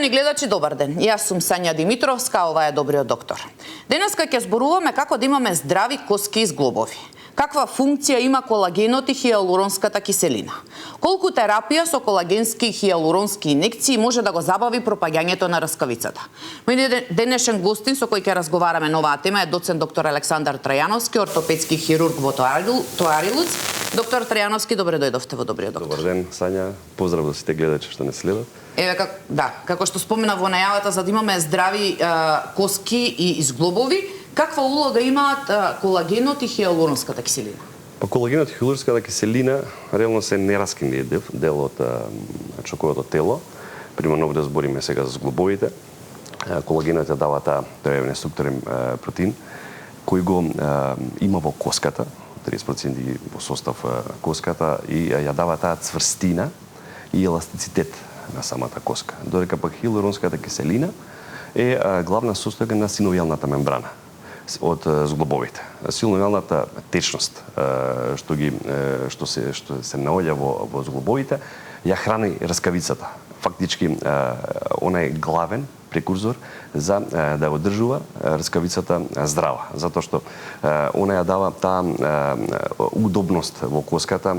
Повикани гледачи, добар ден. Јас сум Сања Димитровска, ова е Добриот доктор. Денеска ќе зборуваме како да имаме здрави коски и зглобови. Каква функција има колагенот и хијалуронската киселина? Колку терапија со колагенски и хијалуронски инекции може да го забави пропаѓањето на раскавицата? Мој денешен гостин со кој ќе разговараме на оваа тема е доцент доктор Александар Трајановски, ортопедски хирург во Тоарилуц. Доктор Трајановски, добре дојдовте во Добриот доктор. Добар ден, Сања. Поздрав до сите гледачи што не следат. Еве како што спомена во најавата, за да имаме здрави коски и зглобови, каква улога имаат колагенот и хијалуронската киселина? Па колагенот и хијалуронската киселина реално се нераскинни дел од човековото тело. Примерно да збориме сега за зглобовите. Колагенот ја дава тој е структурен протеин кој го има во коската, 30% во состав коската и ја дава таа цврстина и еластицитет на самата коска. Додека пак хијалуронската киселина е главна состојка на синовијалната мембрана од зглобовите. Синовијалната течност што се наоѓа во зглобовите ја храни раскавицата. Фактички она е главен прекурзор за да одржува раскавицата здрава, затоа што она ја дава таа удобност во коската,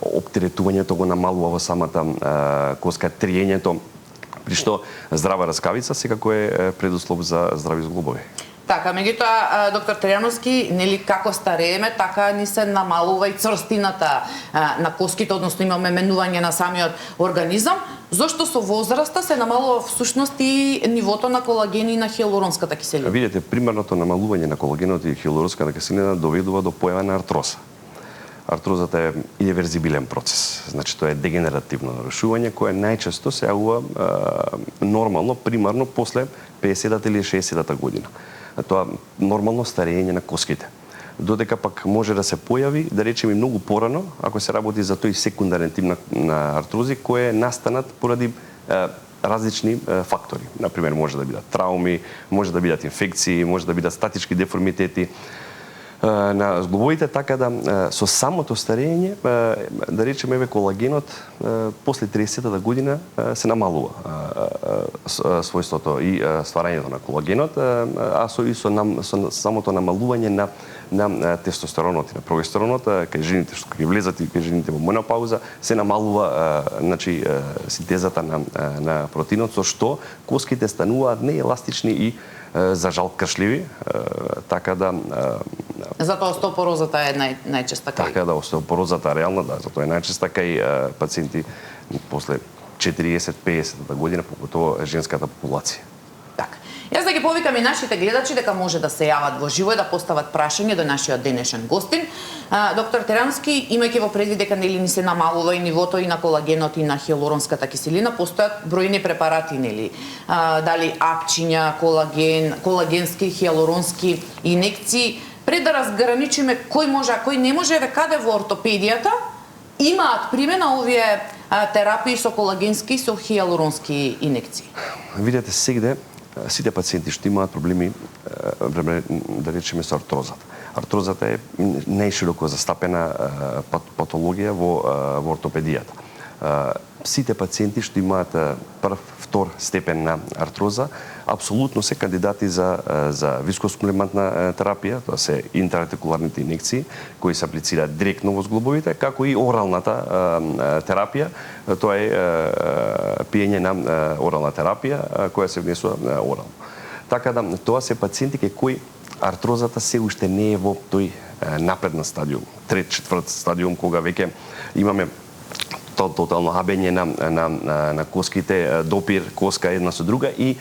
оптеретувањето го намалува во самата коска, триењето, при што здрава раскавица секако е предуслов за здрави зглобови. Така, меѓутоа, доктор Трајановски, нели како старееме, така ни се намалува и цврстината на коските, односно имаме менување на самиот организам. Зошто со возраста се намалува всушност и нивото на колаген и на хијалуронската киселина? Видете, примерното намалување на колагенот и хијалуронската киселина доведува до појава на артроза. Артрозата е иреверзибилен процес, значи тоа е дегенеративно нарушување кое најчесто се јавува нормално, примерно после 50-та или 60-та година. Тоа нормално старење на коските. Додека пак може да се појави, да речеме многу порано, ако се работи за тој секундарен тип на артрози кој е настанат поради различни фактори. Например, може да бидат трауми, може да бидат инфекции, може да бидат статички деформитети на зглобовите, така да со самото старење, да речеме, колагенот после 30-та година се намалува својството и стварањето на колагенот, а со самото намалување на тестостеронот и на прогестеронот, кај жените што ќе влезат и кај жените во менопауза, се намалува синтезата на протеинот, со што коските стануваат нееластични и за жал кршливи, така да затоа остеопорозата е најчеста кај. Така да, остеопорозата реално, да, затоа е најчеста кај пациенти после 40-50 година, покотово женската популација. Така. Јас да ги повикам и нашите гледачи дека може да се јават во живо и да постават прашање до нашиот денешен гостин. Доктор Трајановски, имајќи во предвид дека нели ни се намалува и нивото и на колагенот и на хијалуронската киселина, постојат бројни препарати, нели? Дали акчиња, колагенски, хијалуронски инекции. Пред да разграничиме кој може, а кој не може, еве каде во ортопедијата имаат примена овие терапии со колагенски и со хијалуронски инекции? Видете, сегде сите пациенти што имаат проблеми, да речеме, со артрозата. Артрозата е најшироко застапена патологија во ортопедијата. Сите пациенти што имаат прв, втор степен на артроза, апсолутно се кандидати за вискоскулемантна терапија, тоа се интраартикуларните инекции, кои се аплицираат директно во зглобовите, како и оралната терапија, тоа е пиење на орална терапија, која се внесува орално. Така да, тоа се пациенти кај кои артрозата се уште не е во тој напредна стадиум, трет, четврт стадиум, кога веќе имаме тотално хабење на коските, допир коска една со друга и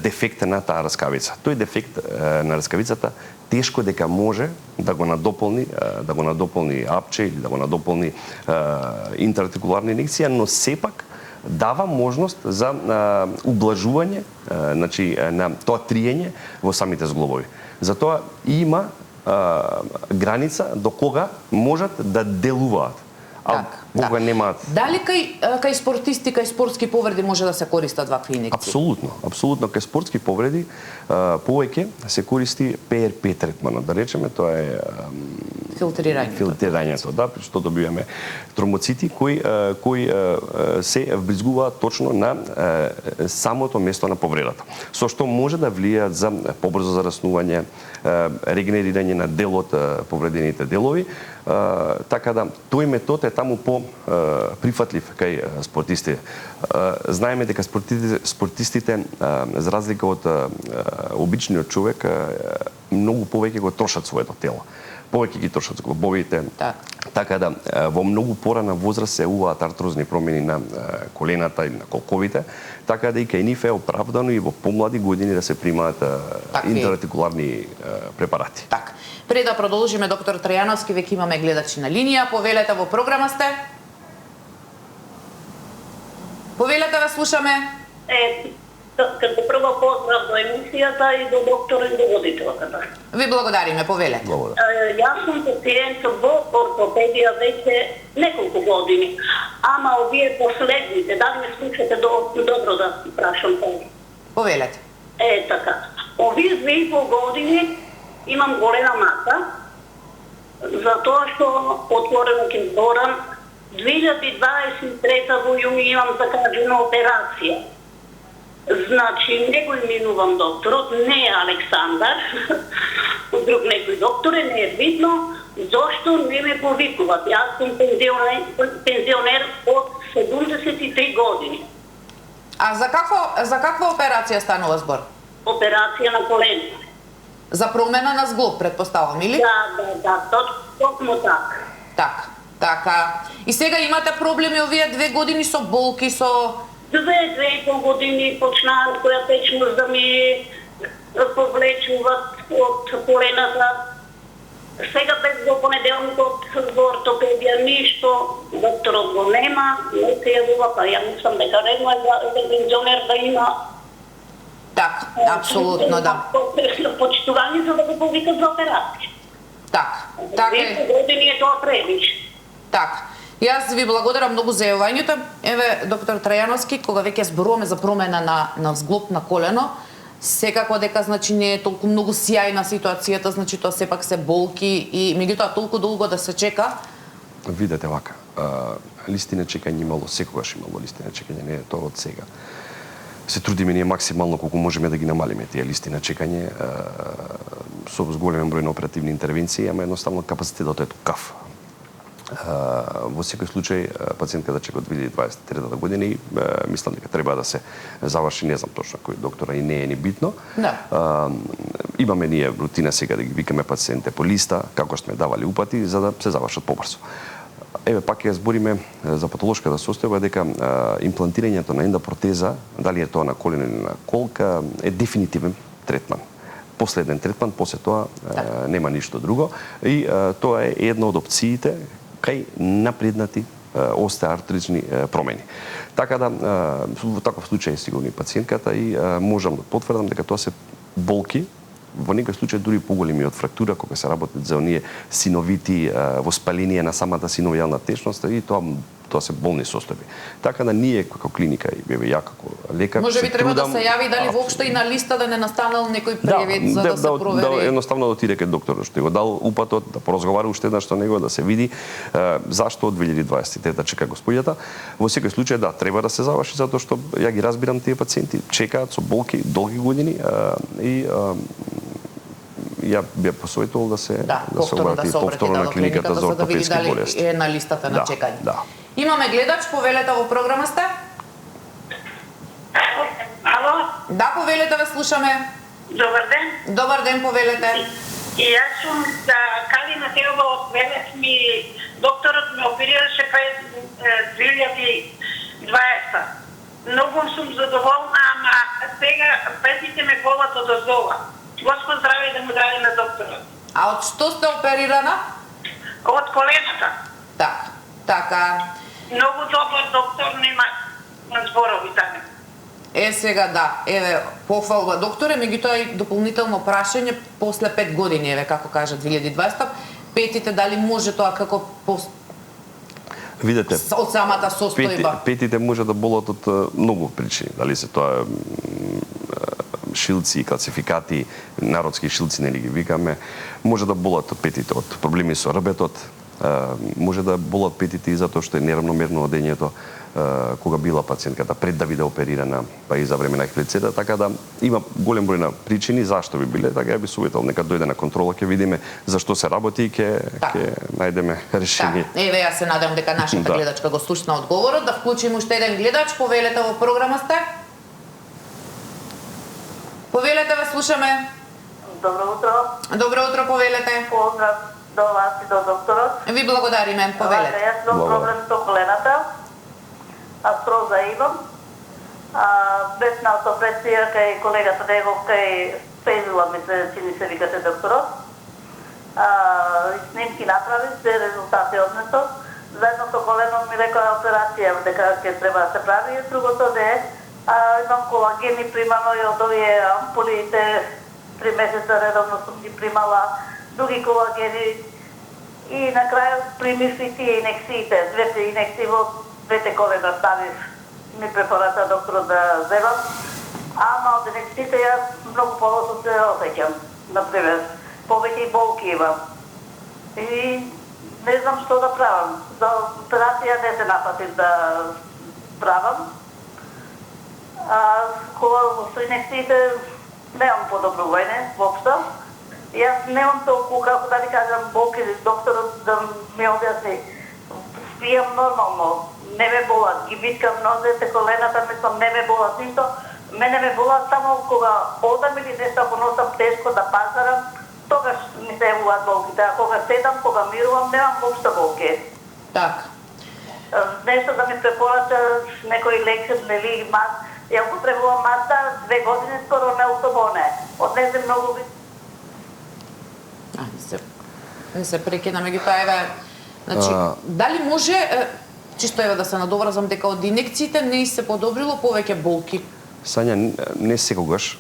дефект на таа раскавица. Тој дефект на раскавицата тешко дека може да го надополни апче или да го надополни интраартикуларна инекција, но сепак дава можност за ублажување, значи на тоа триење во самите зглобови. Затоа има граница до кога можат да делуваат. Кога немаат. Дали кај спортисти, кај спортски повреди може да се користат вакви инекции? Апсолутно. Кај спортски повреди повеќе се користи ПРП третманот, да речеме, тоа е Филтрирањето, да, што добиваме тромбоцити кои се вбризгуваат точно на самото место на повредата, со што може да влијаат за побрзо зараснување, регенерирање на дел од повредените делови, така да тој метод е таму по прифатлив кај спортистите. Знаеме дека спортистите за разлика од обичниот човек многу повеќе го трошат своето тело. Повеќе ги трошат зглобовите. Така да во многу порана возраст се уваат артрозни промени на колената и на колковите, така да и кај нив е оправдано и во помлади години да се примаат интраартикуларни препарати. Так. Пред да продолжиме, доктор Трајановски, веќе имаме гледачи на линија. Повелете, во програма сте. Повелете, ве слушаме. Като прво поздрав до емисијата и до доктор и до водителката. Ви благодариме, повелете. Јас сум пациент во ортопедија веќе неколку години, ама овие последните, дали ме слушате добро да прашам тоа? Повелете. Така. Овие 2,5 години имам голема маса, затоа што отворено ќе зборам, 2023 во јуни имам закажена операција. Значи, не го именувам докторот, не е Александар, друг некој доктор е, не е видно, зошто не ме повикуват. Јас сум пензионер од 73 години. А за каква операција станува збор? Операција на колено. За промена на зглоб, предпоставам, или? Да, точно така. Така. И сега имате проблеми овие 2 години со болки, со... 2,5 години почнаа која течност да ми повлечуваат од колената. Сега без до понеделникот во ортопедија ништо, докторот го нема, не се јавува, па ја мислам дека редно е за пензионер да има. Так, апсолутно, да. Почитување за да го повикат за операција. Така е. 2 години е тоа превиш. Так. Јас ви благодарам многу за јавањето. Еве, доктор Трајановски, кога веќе зборуваме за промена на зглоб на колено, секако дека значи не е толку многу сјајна ситуацијата, значи тоа сепак се болки и меѓутоа толку долго да се чека. Видете вака, листи на чекање имало, секогаш имало листи на чекање, не е тоа од сега. Се трудиме ние максимално колку можеме да ги намалиме тие листи на чекање со зголемен број на оперативни интервенции, ама едноставно капацитетот е такав. Во секој случај пациентката чека од 2023 година и мислам дека треба да се заврши, не знам точно кој доктора и не е ни битно. Имаме ние рутина сега да ги викаме пациентите по листа, како сме давали упати, за да се завршат побрзо. Еве пак ја збориме за патолошката состојба дека имплантирањето на ендопротеза, дали е тоа на колено или на колка, е дефинитивен третман. Последен третман, после тоа нема ништо друго и тоа е една од опциите кај напреднати остеоартрични промени. Така да, во таков случај е сигурно и пациентката и можам да потврдам дека тоа се болки, во некој случај дури поголеми од фрактура, кога се работат за оние синовити воспаление на самата синовијална течност и тоа се болни состојби. Така да ние како клиника и ја како лекар може би треба да се јави дали воопшто и на листа да не настанал некој превед за да се провери. Да, едноставно да отиде кај докторот што го дал упатот, да поразговара уште еднаш со него, да се види зашто од 2023 чека господјата. Во секој случај да треба да се заврши затоа што ја ги разбирам тие пациенти, чекаат со болки долги години и ја би посоветувал да се обрати повторно на клиниката за ортопедски болести. Е на листата на чекање. Имаме гледач, повелете, во програма сте? Ало? Да, повелете, ве слушаме. Добар ден. Добар ден, повелете. И јас сум Калина Телова од Велес, докторот ме оперираше пред 2020. Многу сум задоволна, ама сега петите ме болат од оздола. Господ здраве да му дради на докторот. А од што сте оперирана? Од колената. Така. Многу добар доктор, нема зборови таму. Сега да, еве, пофалба докторе, меѓутоа и дополнително прашање после 5 години, еве како кажа 2020, петите дали може тоа како видете, од самата состојба? Петите може да болат од многу причини, дали се тоа шилци, класификати, народски шилци, нели ги викаме, може да болат од петите од проблеми со рбетот, може да болат петите и затоа што е неравномерно одењето кога била пациентката пред да биде оперирана, па и за време на ехлицета, така да има голем број на причини зашто би биле, така ја би советувал нека дојде на контрола, ќе видиме зашто се работи и ќе најдеме решение. Еве јас се надевам дека нашата гледачка го слушна одговорот, да вклучиме уште еден гледач, повелете во програма сте. Повелете, ве слушаме. Добро утро. Добро утро, повелете. Поздрав до вас и до докторот. Ви благодариме, повелете. Јас имам проблем со колената. Артроза имам. Без на ортопедија кај колегата Негов, кај Пезила ми се викате докторот. Снимки направи, се резултати однесов. За едното колено ми рекоа операција дека ќе треба да се прави, и другото не е. Имам колагени примано и од овие ампулите 3 месеца редовно сум ги примала, други колагени и на крајот примив и тие инекциите, двете инекции во двете колена ставив, ми препората докторот да земам. Ама од инекциите јас многу полошо се осеќам, например, повеќе и болки имам. И не знам што да правам. За операција не се напатив да правам. Кога со инекциите немам подобрување воопшто. Јас немам толку, како да ви кажам, болки, докторот да ми објасни. Спијам нормално, не ме болат, ги биткам нозете, колената, мислам, не ме болат ништо. Мене ме болат само кога одам или нешто, ако носам тешко да пазарам, тогаш ми се јавуваат болките. А кога седам, кога мирувам, немам воопшто болки. Така. Нешто да ми препорача некој лек, нели, мас. Ја употребувам маста 2 години скоро не утобоне. Однесе многу не се прекинаме ги таеве. Значи, дали може чисто еве да се надоврзам дека од инекциите не се подобрило повеќе болки? Сања, не секогаш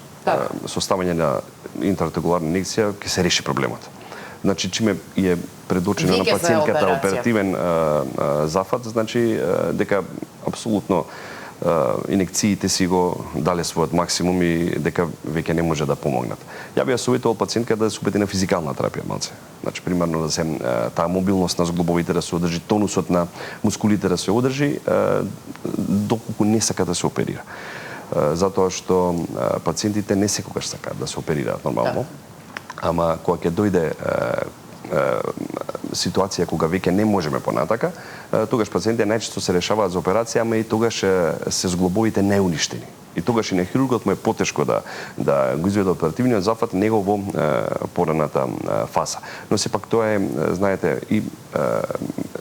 со ставање на интраартикуларна инекција ќе се реши проблемот. Значи, чиме е предочено на пациентката оперативен зафат, значи дека апсолутно инекциите си го дале својот максимум и дека веќе не може да помогнат. Ја би ја советувал пациентка да се упети на физикална терапија малце. Значи, примерно да се таа мобилност на зглобовите да се одржи, тонусот на мускулите да се одржи, доколку не сака да се оперира. Затоа што пациентите не секогаш сакаат да се оперираат нормално, ама кога ќе дојде ситуација кога веќе не можеме понатака, тогаш пациентите најчесто се решаваат за операција, ама и тогаш се зглобовите неуништени. И тогаш и на хирургот му е потешко да го изведе оперативниот зафат него во пораната фаза. Но сепак тоа е, знаете, и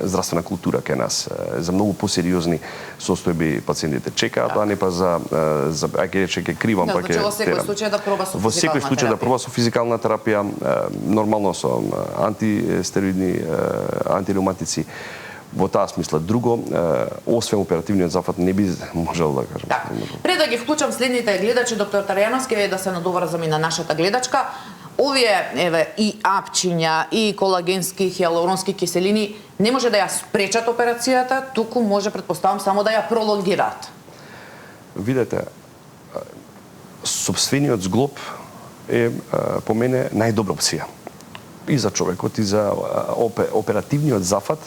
здравствена култура кај нас. За многу посериозни состојби пациентите чекаат, а не па за ќе рече ќе кривам, па ќе. Во секој случај да проба со физикална терапија. Во секој случај да проба со физикална терапија, нормално со антистероидни, антиревматици. Во таа смисла друго, освен оперативниот зафат не би можел да кажам. Так. Пред да ги вклучам следните гледачи, доктор Таријановски, да се надоврзам и на нашата гледачка. Овие еве и апчиња и колагенски хиалуронски киселини не може да ја спречат операцијата, туку може, предпоставам, само да ја пролонгираат. Видете, сопствениот зглоб е по мене најдобра опција. И за човекот, и за оперативниот зафат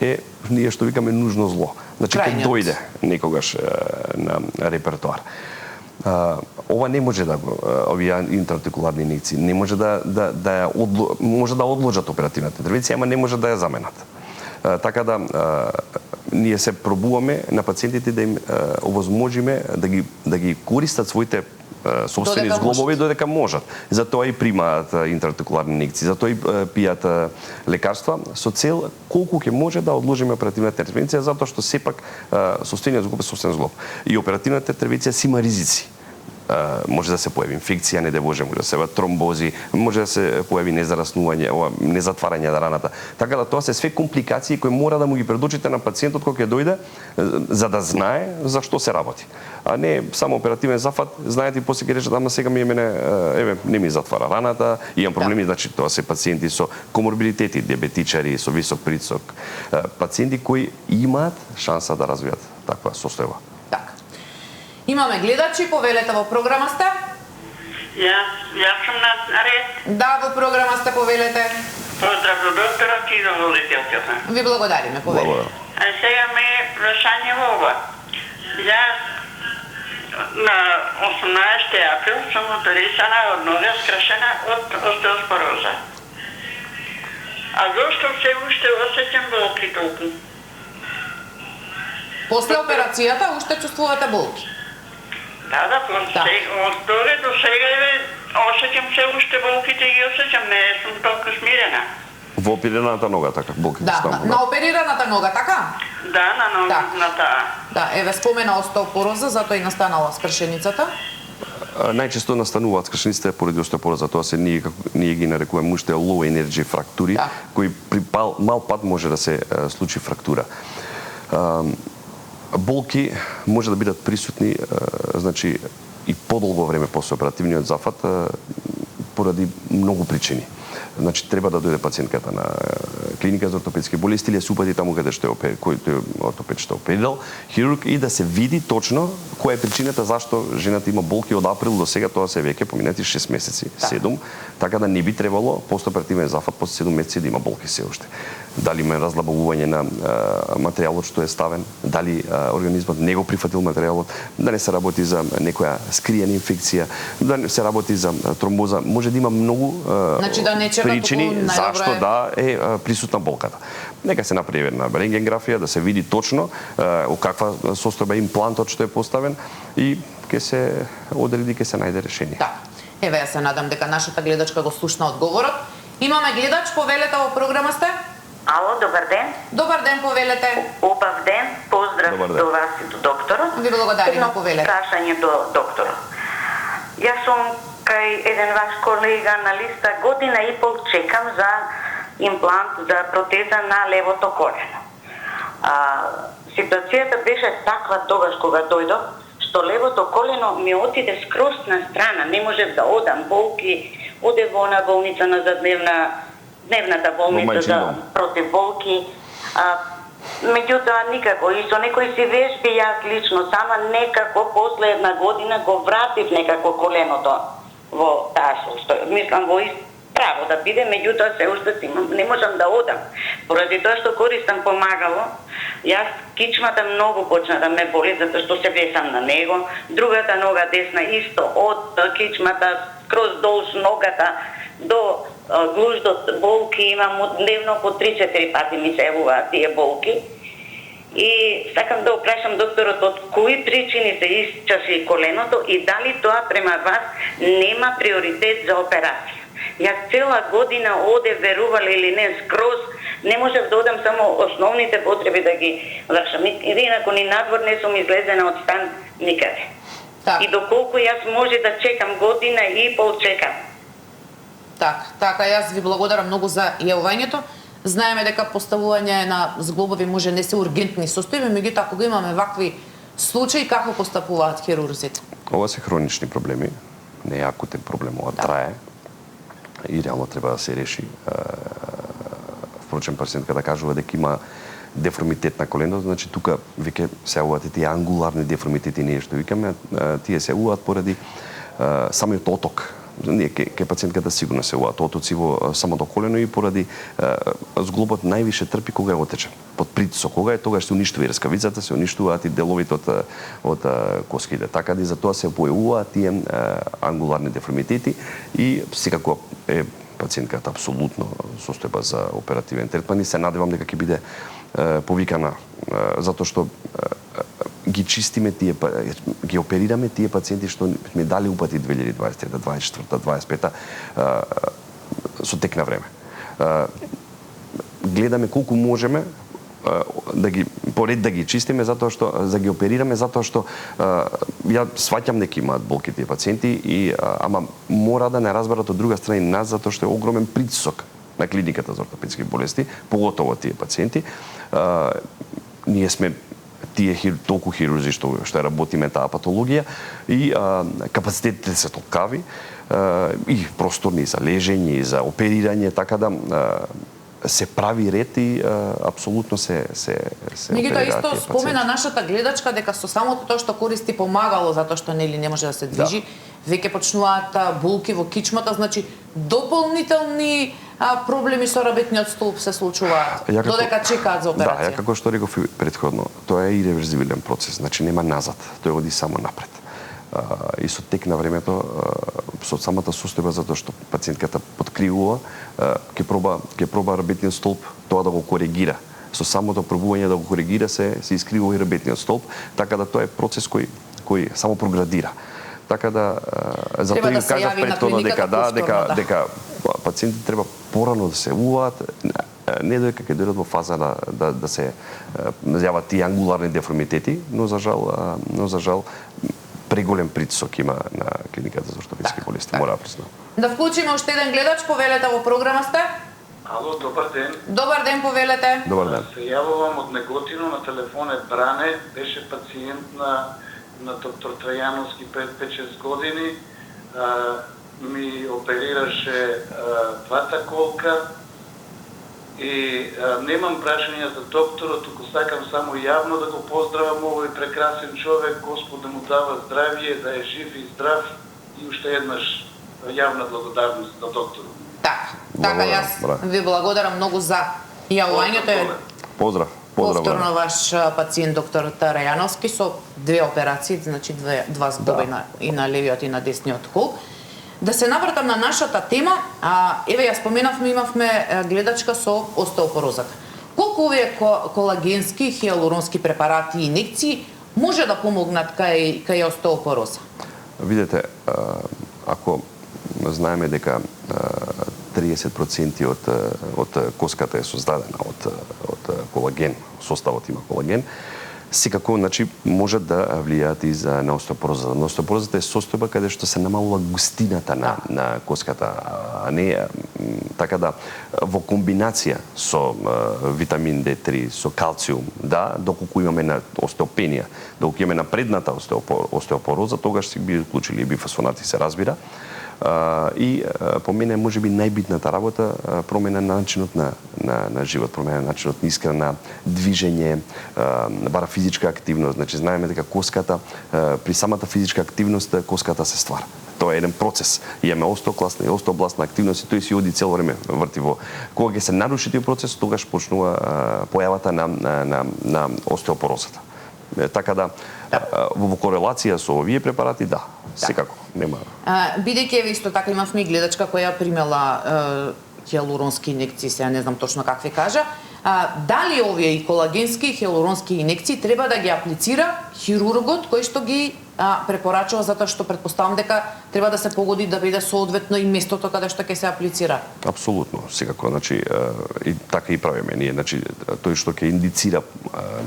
е ние што викаме нужно зло. Значи ќе дојде некогаш на репертоар. Ова не може да овие интраартикуларни инекции не може може да одложат оперативната интервенција, ама не може да ја заменат. Така да ние се пробуваме на пациентите да им овозможиме да ги користат своите собствени зглобови додека можат. Затоа и примаат интраартикуларни инекции, затоа и пијат лекарства со цел колку ќе може да одложиме оперативната интервенција, затоа што сепак собствениот зглоб е собствен зглоб. И оперативната интервенција си има ризици. Може да се појави инфекција, не може да се појави тромбози, може да се појави незараснување, незатварање на раната. Така да тоа се све компликации кои мора да му ги предочите на пациентот кога ќе дојде, за да знае за што се работи. А не само оперативен зафат, знаете и после ќе рече, ама сега не ми затвара раната, имам проблеми, значи тоа се пациенти со коморбидитети, диабетичари, со висок притисок, пациенти кои имаат шанса да развијат таква состојба. Имаме гледачи, повелете во програма сте. Јас сум на ред. Да, во програма сте, повелете. Поздрав до докторот и до волителката. Ви благодариме, повелете. Благодарам. А сега ме е прашање во ова. Јас на 18 април сум оперисана од нога скршена од остеоспороза. А зошто се уште осеќам болки толку? После операцијата уште чувствувате болки? Да, од тога до сега осеќам се уште болките ги осеќам, не сум толку смирена. Во оперираната нога, така, болките Да, ставно, на оперираната нога, така? Да, на нога, на таа. Да, еве спомена остеопороза, затоа и настанала скршеницата. Најчесто настануваат скршениците поради остеопороза, тоа се ние ги нарекуваме уште low energy фрактури, Да. кои при мал пат може да се случи фрактура. Болки може да бидат присутни, значи и подолго време после оперативниот зафат поради многу причини. Значи треба да дојде пациентката на клиника за ортопедски болести или да се упати таму каде што е кој ортопед што оперирал, хирург, и да се види точно која е причината зашто жената има болки од април до сега, тоа се веќе поминати 6 месеци, 7, така да не би требало постоперативен зафат после 7 месеци да има болки се уште. Дали има разлабавување на материјалот што е ставен, дали организмот не го прифатил материјалот, да не се работи за некоја скриена инфекција, да не се работи за тромбоза, може да има многу Значи да не чека причини толку, зашто најдобро да е присутна болката. Нека се направи една рентгенграфија да се види точно каква состојба имплантот што е поставен и ќе се одреди, ќе се најде решение. Да. Еве, јас се надам дека нашата гледачка го слушна одговорот. Имаме гледач, повелете во програма сте? Ало, добар ден. Добар ден, повелете. Убав ден. Поздрав Добар ден. до вас и до докторот. Ви благодариме, повелете. Прашање до докторот. Јас сум кај еден ваш колега на листа, година и пол чекам за имплант за протеза на левото колено. Ситуацијата беше таква тогаш кога дојдов, што левото колено ми отиде скроз на страна, не можев да одам, болки, одев во на болница на дневната болница за против болки. Меѓутоа никако, и со некои си вежби јас лично сама некако после една година го вратив некако коленото во таа состојба. Мислам во право да биде, меѓутоа се уште не можам да одам. Поради тоа што користам помагало, јас кичмата многу почна да ме боли затоа што се весам на него. Другата нога десна исто од кичмата скроз долж ногата до глуждот болки имам дневно по 3-4 пати ми се јавуваат тие болки. И сакам да опрашам докторот од кои причини се исчаши коленото и дали тоа према вас нема приоритет за операција. Јас цела година одев, верувале или не, скроз не можев да одам само основните потреби да ги вршам. Инаку ни надвор не сум излезена од стан никаде. Так. И доколку јас може да чекам година и пол чекам. Така, јас ви благодарам многу за јавувањето. Знаеме дека поставување на зглобови може не се ургентни состојби, меѓутоа кога имаме вакви случаи, како постапуваат хирурзите? Ова се хронични проблеми, не е акутен проблем, ова трае и реално треба да се реши. Впрочем, пациентката кажува дека има деформитет на коленото, значи тука веќе се јавуваат и тие ангуларни деформитети, ние што викаме, тие се јавуваат поради самиот оток. Не, ке пациентката сигурно се јавуваат отоци во самото колено и поради зглобот највише трпи кога е отечен. Под притисок, кога е тогаш се уништува и рскавицата, се уништуваат и деловите од коските. Така да и затоа се појавуваат тие ангуларни деформитети и секако е пациентката апсолутно состојба за оперативен третман и се надевам дека ќе биде повикана затоа што ги чистиме тие, ги оперираме тие пациенти што ми дали упати 2023, 2024, 2025 со тек на време. Гледаме колку можеме да ги поред да ги чистиме затоа што да ги оперираме затоа што ја сваќам дека имаат болки тие пациенти и ама мора да не разберат од друга страна и нас затоа што е огромен притисок на клиниката за ортопедски болести, поготово тие пациенти. Ние сме тие толку хирурзи што работиме таа патологија и капацитетите се толкави и просторни за лежење и за оперирање, така да се прави ред и апсолутно се Меѓутоа оперираат исто тие спомена пациенти. нашата гледачка дека со самото тоа што користи помагало затоа што нели не може да се движи, веќе почнуваат болки во кичмата, значи дополнителни проблеми со работниот столб се случуваат додека чекаат за операција. Да, ја како што реков и претходно, тоа е иреверзивилен процес, значи нема назад, тој оди само напред. И со тек на времето, со самата состојба, затоа што пациентката подкривува, ќе проба работниот столб тоа да го коригира. Со самото пробување да го коригира се искривува и работниот столб, така да тоа е процес кој само проградира. Така да затоа им кажав претходно дека пациентите треба порано да се уваат, не дека ќе дојдат во фаза да се јават тие ангуларни деформитети, но за жал преголем притисок има на клиниката за ортопедски болести, мора да признам. Да вклучиме уште еден гледач, повелете во програма сте. Ало, добар ден. Добар ден, повелете. Добар ден. Се јавувам од Неготино, на телефон е Бране, беше пациент на доктор Трајановски пред 5-6 години. Ми оперираше двата колка и немам прашање за докторот, туку сакам само јавно да го поздравам овој прекрасен човек, Господ да му дава здравје, да е жив и здрав и уште еднаш јавна благодарност на докторот. Така јас ви благодарам многу за јавувањето. Поздрав. Повторно ваш пациент доктор Тарајановски со 2 операции, значи 2 збоба и на левиот и на десниот кол. Да се навратам на нашата тема, еве ја споменавме, имавме гледачка со остеопорозата. Колку овие колагенски, хиалуронски препарати и инекции може да помогнат кај остеопороза? Видете, ако знаеме дека 30% од коската е создадена од колаген, составот има колаген, секако, значи, може да влијаат и на остеопорозата. Но остеопорозата е состојба каде што се намалува густината на коската, а не така да во комбинација со витамин D3, со калциум, доколку имаме на остеопенија, доколку имаме напредната остеопороза, тогаш си би вклучили бифосфонати, се разбира. И по мене можеби најбитната работа промена на начинот на живот, промена на начинот на исхрана, движење, бара физичка активност. Значи знаеме дека коската при самата физичка активност коската се ствара. Тоа е еден процес. Имаме остеокласна и остеобластна активност и тој си оди цело време врти во. Кога ќе се наруши тој процес, тогаш почнува појавата на остеопорозата. Така да во корелација со овие препарати, секако нема. Бидејќи еве исто така имавме гледачка која примела хиалуронски инекции, сега не знам точно какви кажа, дали овие и колагенски и хиалуронски инекции треба да ги аплицира хирургот кој што ги препорачува, затоа што предпоставам дека треба да се погоди да биде соодветно и местото каде што ќе се аплицира. Апсолутно, секако, значи и така и правиме ние, значи тој што ќе индицира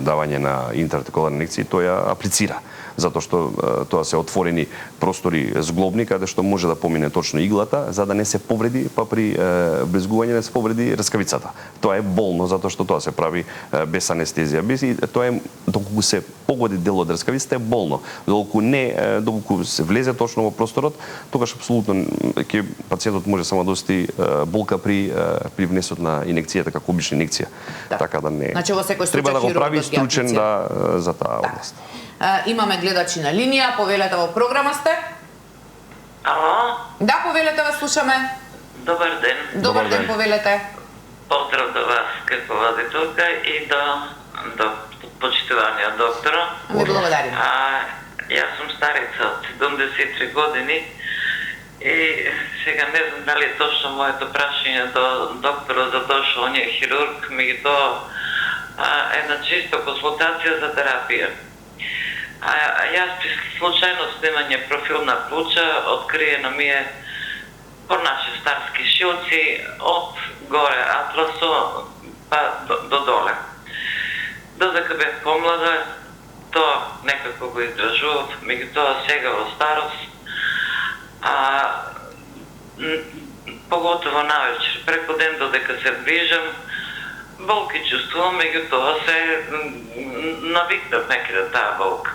давање на интраартикуларни инекции, тој ја аплицира, затоа што тоа се отворени простори зглобни каде што може да помине точно иглата, за да не се повреди, па при брезгување не се повреди раскавицата. Тоа е болно затоа што тоа се прави без анестезија, и тоа е доколку се погоди дел од раскавицата е болно. Доколку се влезе точно во просторот, тогаш апсолутно ќе пациентот може само да осети болка при внесот на инекцијата како обична инекција. Така да не. Значи во секој случај треба да го прави стручен за таа област. Имаме гледачи на линија, повелете во програма сте. Ало? Да, повелете, ве слушаме. Добар ден. Добар ден, повелете. Поздрав до вас како водителка и до почитуваниот доктора. Ви благодарим. Јас сум старица од 73 години и сега не знам дали е точно моето прашање до докторот за дошол, он е хирург, меѓутоа една чиста консултација за терапија. Јас при случајно снимање профил на плуча, откриено ми е порнаше старски шилци од горе атласо па до доле. Додека бев помлада, тоа некако го издржував, меѓутоа сега во старост, поготово навечер, преку ден додека се движам, болки чувствувам, меѓутоа се навикнав некаде таа болка.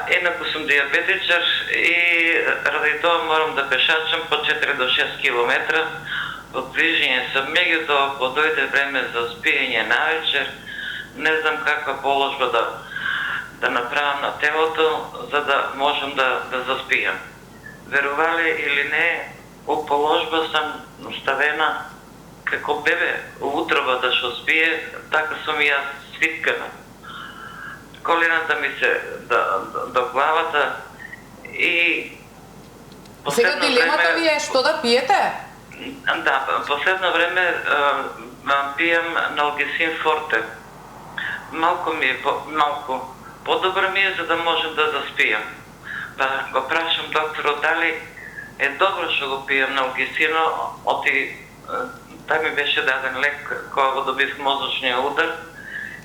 Еднако сум диабетичар и ради тоа морам да пешачам по 4 до 6 километра подвижен сум, меѓутоа кога дојде време за спиење навечер, не знам каква положба да направам на телото, за да можам да заспијам. Верувале или не, у положба сам ставена како бебе утроба да шо спие, така сум и јас свиткана. Колената ми се до главата и Сега дилемата ви е што да пиете? Да, последно време пијам налгесин форте. Малку подобро ми е за да можам да заспијам. Па го прашам докторот дали е добро што го пијам налгесино, тај ми беше даден лек кога го добив мозочниот удар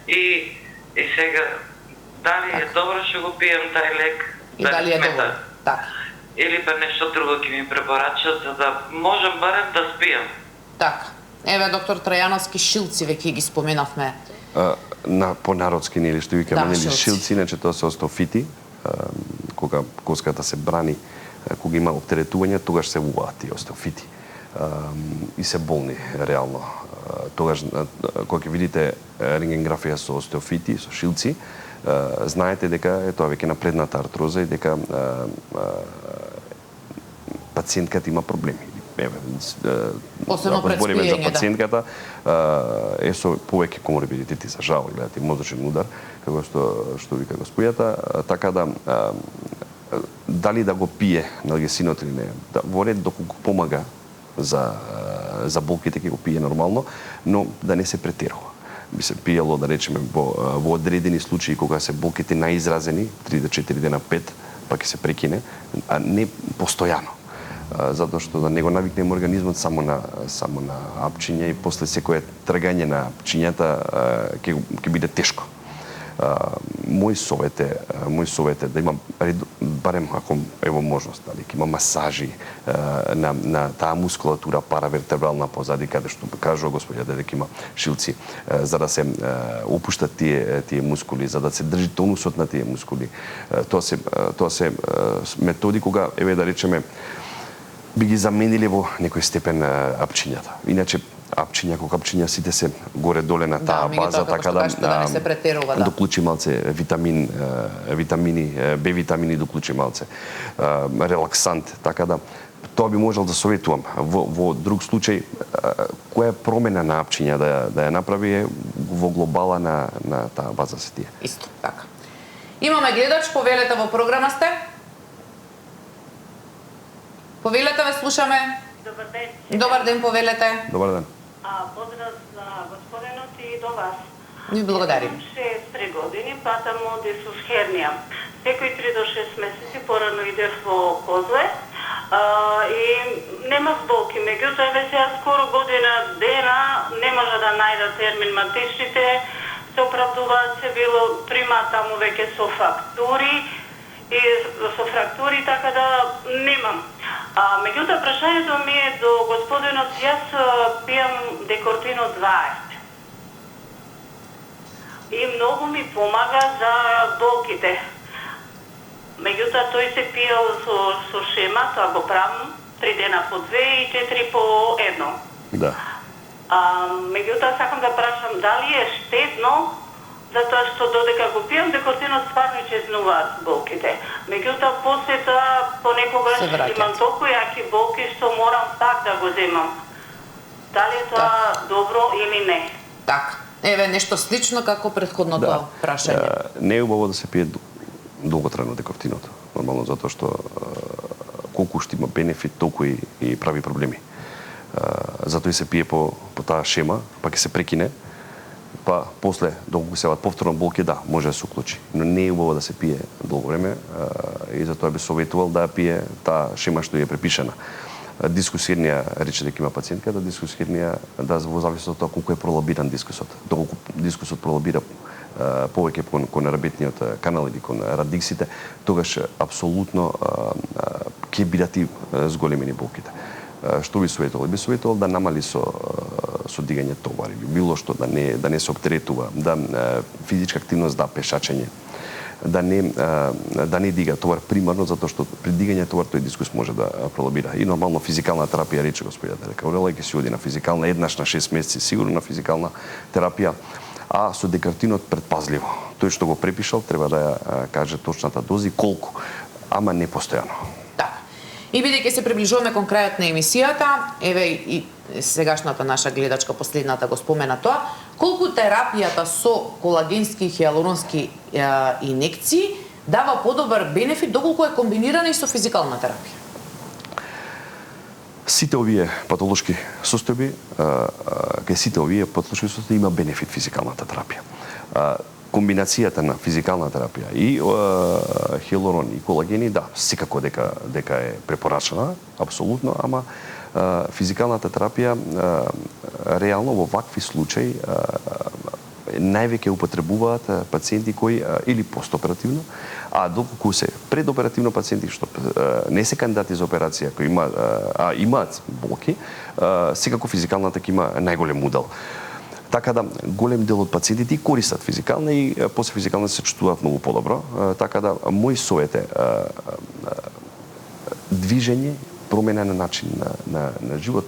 и сега дали е добро што го пијам тај лек, И дали е добро? Така. Или па нешто друго ќе ми препорачат за да можам барем да спијам. Така. Еве доктор Трајановски, шилци веќе ги споменавме. На понародски нели што викаме шилци, иначе тоа се остеофити. Кога коската се брани, кога има оптеретување, тогаш се вуваат тие остеофити. И се болни реално. Тогаш кога ќе видите рентгенграфија со остеофити, со шилци, знаете дека е тоа веќе напредната артроза и дека пациентката има проблеми. Посебно пред спиење, за пациентката е со повеќе коморбидитети, за жал, гледате, мозочен удар, како што вика господјата, така да дали да го пие налгесинот или не, во ред доколку помага за болките ќе го пие нормално, но да не се претерува. Би се пиело, да речеме, во одредени случаи кога се болките наизразени, 3 до 4 дена, 5, па ќе се прекине, а не постојано. Затоа што да не го навикнеме организмот само на апчиња и после секое тргање на апчињата ќе биде тешко. Мој совет е да има барем ако ево можност, дали ќе има масажи на таа мускулатура паравертебрална позади, каде што кажува господјата дека има шилци, за да се опуштат тие мускули, за да се држи тонусот на тие мускули. Тоа се методи кога еве да речеме би ги замениле во некој степен апчињата. Иначе апчиња сите се горе-доле на таа база, така да не се претерува, да. Доклучи малце витамини, Б витамини доклучи малце, релаксант, така да тоа би можел да советувам. Во друг случај, која промена на апчиња да ја направи во глобала на таа база се тие. Исто, така. Имаме гледач, повелете, во програма сте? Повелете, ве слушаме. Добар ден. Добар ден, повелете. Добар ден. Поздрав за господинот и до вас. Ни благодарим. 63 години, патам од Исус хернија. Секој 3 до 6 месеци порано идев во Козле и немав болки. Меѓутоа, ве сега скоро година дена не може да најда термин матичните, се оправдуваат се било прима таму веќе со фрактури, така да немам. Меѓутоа, прашањето ми е до господинот, јас пијам декортино 20. И многу ми помага за болките. Меѓутоа, тој се пиел со шема, тоа го правам 3 дена по 2 и 4 по 1. Да. Меѓутоа, сакам да прашам, дали е штетно, затоа што додека го пијам декортинот стварно исчезнуваат болките. Меѓутоа, после тоа понекогаш имам толку јаки болки што морам пак да го земам. Дали е тоа добро или не? Така. Еве нешто слично како претходното прашање. Не е убаво да се пие долготрајно декортинот. Нормално затоа што колку што има бенефит, толку и прави проблеми. Затоа и се пие по таа шема, па ќе се прекине, па после доколку се јават повторно болки, да, може да се уклучи. Но не е убаво да се пие долго време и затоа би советувал да пие таа шема што е препишана. Дискусирнија, рече дека има пациентка, дискусирнија да во зависност од тоа колку е пролабиран дискусот. Доколку дискусот пролабира повеќе кон рабетниот канал или кон радиксите, тогаш апсолутно ќе бидат и зголемени болките. Што би советувал? Би советувал да намали со дигање товари, било што да не се оптеретува, да физичка активност, да пешачење, да не дига товар примарно, затоа што при дигање товар тој дискус може да пролобира. И нормално физикална терапија, рече господјата, дека Орела ќе се оди на физикална еднаш на 6 месеци сигурно на физикална терапија, а со декартинот предпазливо. Тој што го препишал треба да ја каже точната доза и колку, ама не постојано. Така. И бидејќи се приближуваме кон крајот на емисијата, еве и сегашната наша гледачка последната го спомена тоа, колку терапијата со колагенски и хиалуронски инекции дава подобар бенефит доколку е комбинирана и со физикална терапија? Сите овие патолошки состојби, кај сите овие патолошки состојби има бенефит физикалната терапија. Комбинацијата на физикална терапија и хиалурон и колагени, да, секако дека е препорачана, апсолутно, ама физикалната терапија реално во вакви случаи највеќе употребуваат пациенти кои или постоперативно, а доколку се предоперативно пациенти што не се кандидати за операција, кои имаат болки, секако физикалната ќе има најголем удел. Така да голем дел од пациентите и користат физикална и после физикална се чувствуваат многу подобро. Така да мој совет е движење, промена на начин на живот,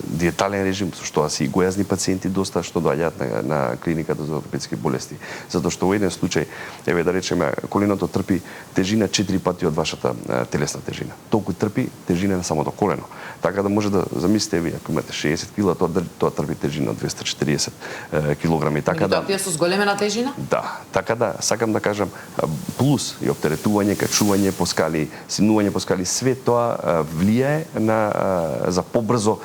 диетален режим, со што се и гојазни пациенти доста што доаѓаат на клиниката за ортопедски болести. Затоа што во еден случај, еве да речеме, коленото трпи тежина 4 пати од вашата телесна тежина. Толку трпи тежина на самото колено. Така да може да замислите, вие ако имате 60 кг, тоа трпи тежина од 240 килограми. Така да тие со зголемена тежина? Да, така да сакам да кажам плюс и оптеретување, качување по скали, синување по скали, све тоа влијае за побрзо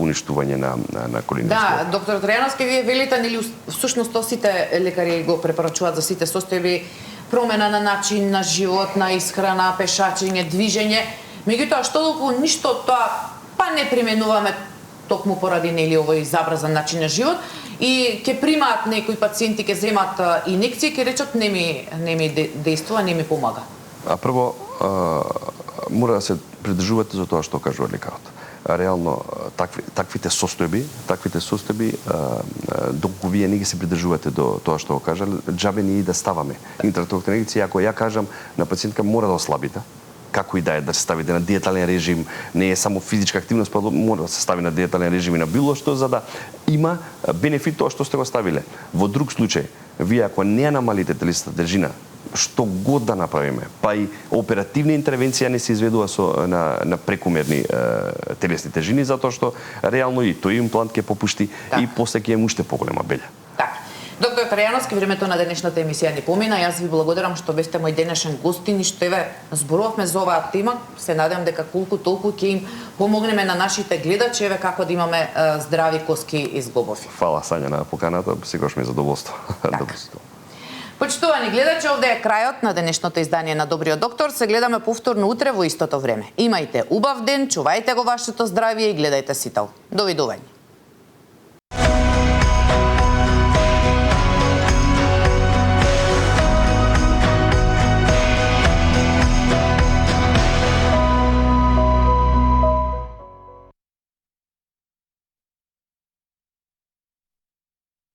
уништување на колените. Да, доктор Тројановски, вие велите, нели всушност сите лекари го препорачуваат за сите состојби, промена на начин на живот, на исхрана, пешачење, движење. Меѓутоа, што толку ништо од тоа па не применуваме токму поради нели овој забрзан начин на живот и ќе примаат некои пациенти, ќе земат инекции, ќе речат не ми дејствува, не ми помага. А прво мора да се придржувате за тоа што кажува лекарот. Реално таквите состојби, доколку вие не ги се придржувате до тоа што го кажа, џабе ни и да ставаме интерактивна инекција. Ако ја кажам на пациентка мора да ослабите, како и да е, да се ставите на диетален режим, не е само физичка активност, па мора да се стави на диетален режим и на било што, за да има бенефит тоа што сте го ставиле. Во друг случај, вие ако не намалите телесната тежина, што год да направиме, па и оперативна интервенција не се изведува на прекумерни телесни тежини, затоа што реално и тој имплант ќе попушти и после ќе има уште поголема белја. Така. Доктор Тројановски, времето на денешната емисија ни помина. Јас ви благодарам што бевте мој денешен гостин и што еве зборувавме за оваа тема. Се надевам дека колку толку ќе им помогнеме на нашите гледачи еве како да имаме здрави коски и зглобови. Фала Сања на поканата, секогаш ми е задоволство. Почитувани гледачи, овде е крајот на денешното издание на Добриот доктор. Се гледаме повторно утре во истото време. Имајте убав ден, чувајте го вашето здравје и гледајте сител. Довидување.